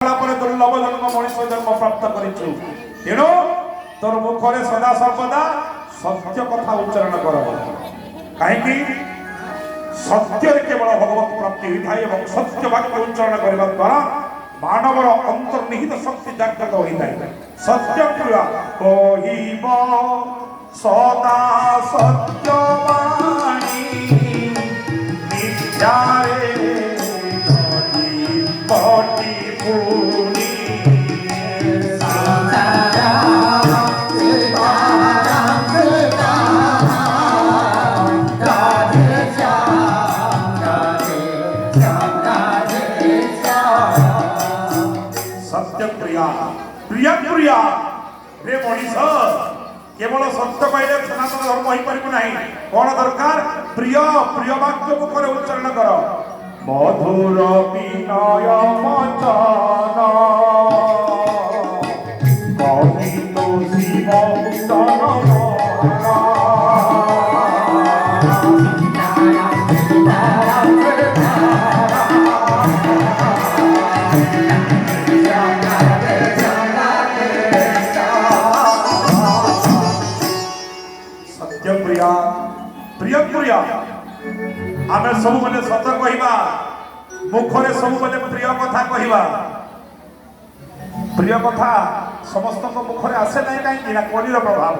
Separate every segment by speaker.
Speaker 1: दुर्लभ जन्म मनुष्य जन्म प्राप्त करिछु तेणु तोर मुखरे सदा सर्वदा सत्य कथा उच्चारण कर कहीं सत्य केवल भगवत प्राप्ति होता है और सत्य वाक्य उच्चारण करने द्वारा मानवर अंतर्निहित शक्ति जागृत होता है। सत्य क्रिया कहिब सदा सत्यवाणी मिथ्यारे पटी पूरी प्रिय प्रिय रे मनीष केवल सत्य कहले सनातन धर्म हो पारिबो नाही कोन दरकार प्रिय प्रिय वाक्य मुखरे उच्चारण कर मधुर विनय वचन कहितो शिव उत्तम प्रिय प्रिय आमे सब बेले सत कहिबा मुखरे सब बेले प्रिय कथा कहिबा प्रिय कथा समस्त मुखरे आसे नहीं कहीं ना कलिर प्रभाव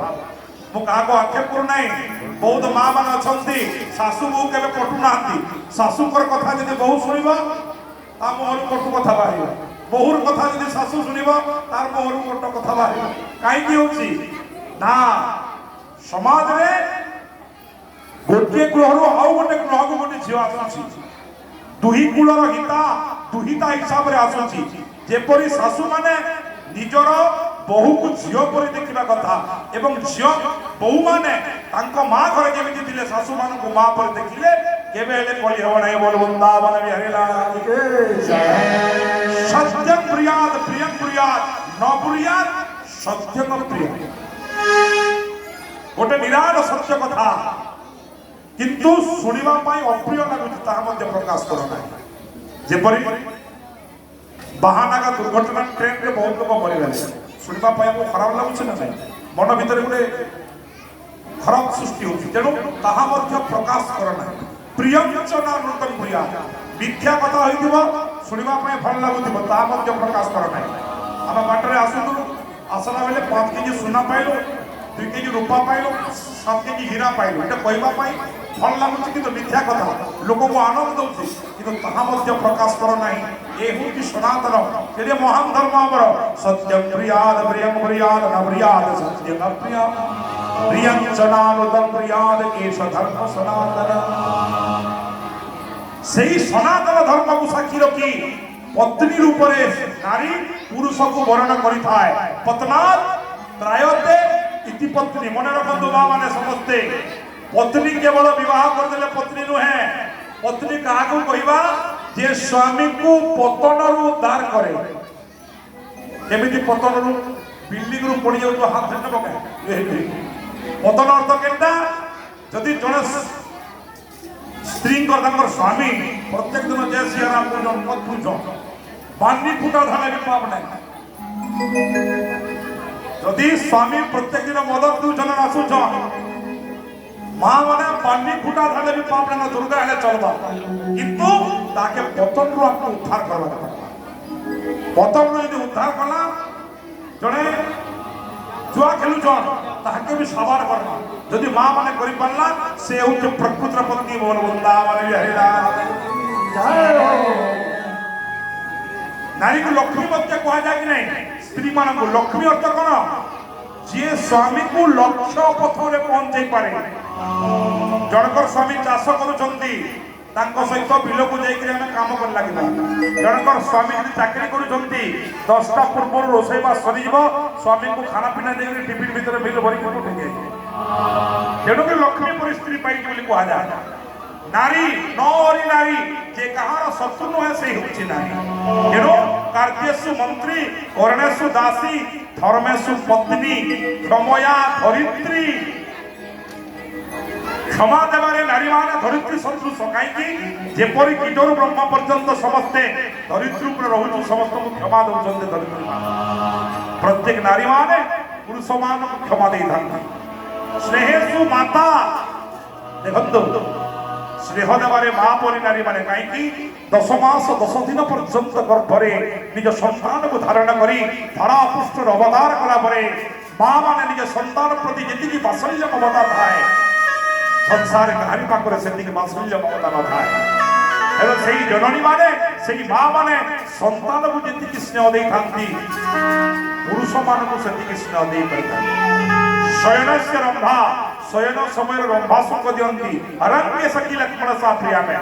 Speaker 1: मु का आक्षेप करू नहीं बहुत माँ मान अच्छा शाशु बहु के पटु ना शाशुकर कथा जब बहु शुणव ता मुहर कटु कथा बाहर बहुर कथा जब शाशु शुणव तार मुहर कट कथा बाहर कहीं ना समाज में गोटे गृह आउ गोटे गृह को गोटे झील आसुची दुही कूलर हिता दुहिता हिसाब से आसुची जेपरी शाशु माने निजर बहु को झील पर देखा कथा एवं झील बहु माने तांको माँ घरे जेमिति थिले शाशु मान को माँ पर देखिले केबे हेले कली हो नाही बोल वृंदावन बिहारी लाल के सत्य प्रियाद प्रिय प्रियाद न प्रियाद सत्य प्रिय गोटे निराट सत्य कथा किंतु सुनिबा पाई अप्रिय लागुच ताहा मध्य प्रकाश करना जेपरी बाहाना का दुर्घटना ट्रेन रे बहुत लोग मरिगले सुनिबा पाई को खराब लागुच ना नहीं मन भीतर गोटे खराब सृष्टि होची तेणु ताहा मध्य प्रकाश करना प्रियंचना नृतम प्रिया मिथ्या कथा होइथिबो सुनिबा पाई भल लागुथिबो ताहा मध्य प्रकाश करना हम बाटरे आसुनु आसला बेले 5 केजी सोना पाइलो 2 केजी रूपा पाइलो 7 केजी हीरा पाइलो एटा कहबा पाई भल लगुच कि मिथ्या कथा लोक को आनंद दौर कि प्रकाश कर ना ये हूँ सनातन ये महान धर्म आमर सत्य प्रियाद प्रियं प्रियाद न प्रियाद सत्य न प्रिया प्रियं चनानुतम प्रियाद एष धर्म सनातन सही सनातन धर्म को साक्षी रखी पत्नी रूप नारी पुरुष को वर्ण करिथा पत्नात् त्रायते इति पत्नी मन रखु माँ मैंने समस्ते पत्नी केवल विवाह करदेले पत्नी नुहे पत्नी क्या कहवा जे स्वामी को पतन उद्धार करे केमिति पतन बिल्डिंग रु पड़ जाऊ हाथ धरने पकाए पतन अर्थ केटा जदि जड़े स्त्री स्वामी प्रत्येक दिन जय श्री राम पूजन बानी फुटा धाने भी पाप नहीं जदि स्वामी प्रत्येक दिन मद पिउछन आसुछन माँ मैंने पानी फुटा धाले भी पाप ना दुर्गा हेले चलबा किंतु ताके पतन रु आपको उद्धार करबा पतन रु यदि उद्धार कला जने जुआ खेलु जन ताके भी सवार करना यदि माँ माने करि पारला से होते प्रकृति पत्नी बोल वृंदावन बिहारी लाल जय हो नारी को लक्ष्मी मध्य कहा जाए कि नहीं स्त्री मान को लक्ष्मी अर्थ कौन जी स्वामी को लक्ष्य पथ रे पहुंचाई पारे जनकर स्वामी चाष करुछंती तांको सहित बिल को जाइकरी हमें काम कर लागिबा जनकर स्वामी यदि चाकरी करुछंती 10टा पूर्व रोसई बा सरी जीवो स्वामी को खाना पीना देकरी टिफिन भीतर बिल भरी को ठेके जेडो के लक्ष्मी पर स्त्री पाई बोली कहा जाए नारी नौरी नारी जे कहार शत्रु है से होची नारी जेडो कार्तेषु मंत्री कर्णेषु दासी धर्मेषु पत्नी क्षमया धरित्री क्षमा देवारे नारी माने धरित्री सदृश कहीं जेपरी कीटरू ब्रह्म पर्यंत समस्ते धरित्री उपर रहुछु समस्त को क्षमा दउछन्ते धरित्री प्रत्येक नारी माने पुरुष मान को क्षमा दे थांती स्नेहेषु माता देखंतु स्नेह देवारे मां परी नारी माने कहीं 10 मास 10 दिन पर्यंत गर्भरे निज संतान को धारण करी धरा पुष्ट अवतार कला परे मां माने निज संतान प्रति जेतिकी वात्सल्य ममता थाए संसार नारी पाखरे सेतिकी वात्सल्य ममता न थाए एवं सेही जननी माने सेही मां माने संतान को जेतिकी स्नेह दे थांती पुरुष मान को सेतिकी स्नेह दे परिथांती शयनस्य रंभा शयन समय रंभा सुख दियंती अरण्य सखी लक्ष्मण सा प्रिया में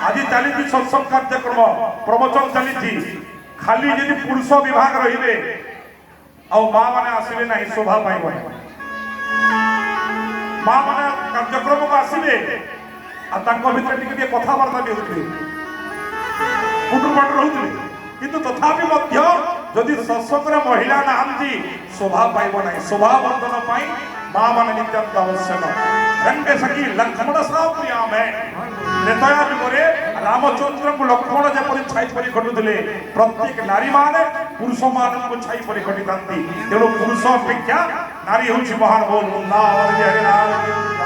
Speaker 1: आज चली सत्संग कार्यक्रम प्रवचन चली खाली यदि पुरुष विभाग रहिबे आ मां माने आसीबे नाही शोभा पाइबे मां माने कार्यक्रम को आसीबे आ तांको भितर टिके कथा वार्ता भी होते कुटुंब रहउते किंतु तथापि मध्य यदि सत्संग महिला नाहंती शोभा पाइबो नाही शोभा वर्धन पाई मां माने नित्यंत आवश्यक रंगे सखी लक्ष्मण सा प्रिया में त्रेतया युगरे रामचंद्र को लक्ष्मण जेपरि छाई परि खटुथिले प्रत्येक नारी माने पुरुष मान को छाई परि खटितांती तेणु पुरुष अपेक्षा नारी होछि महान बोल वृंदावन हरि नाम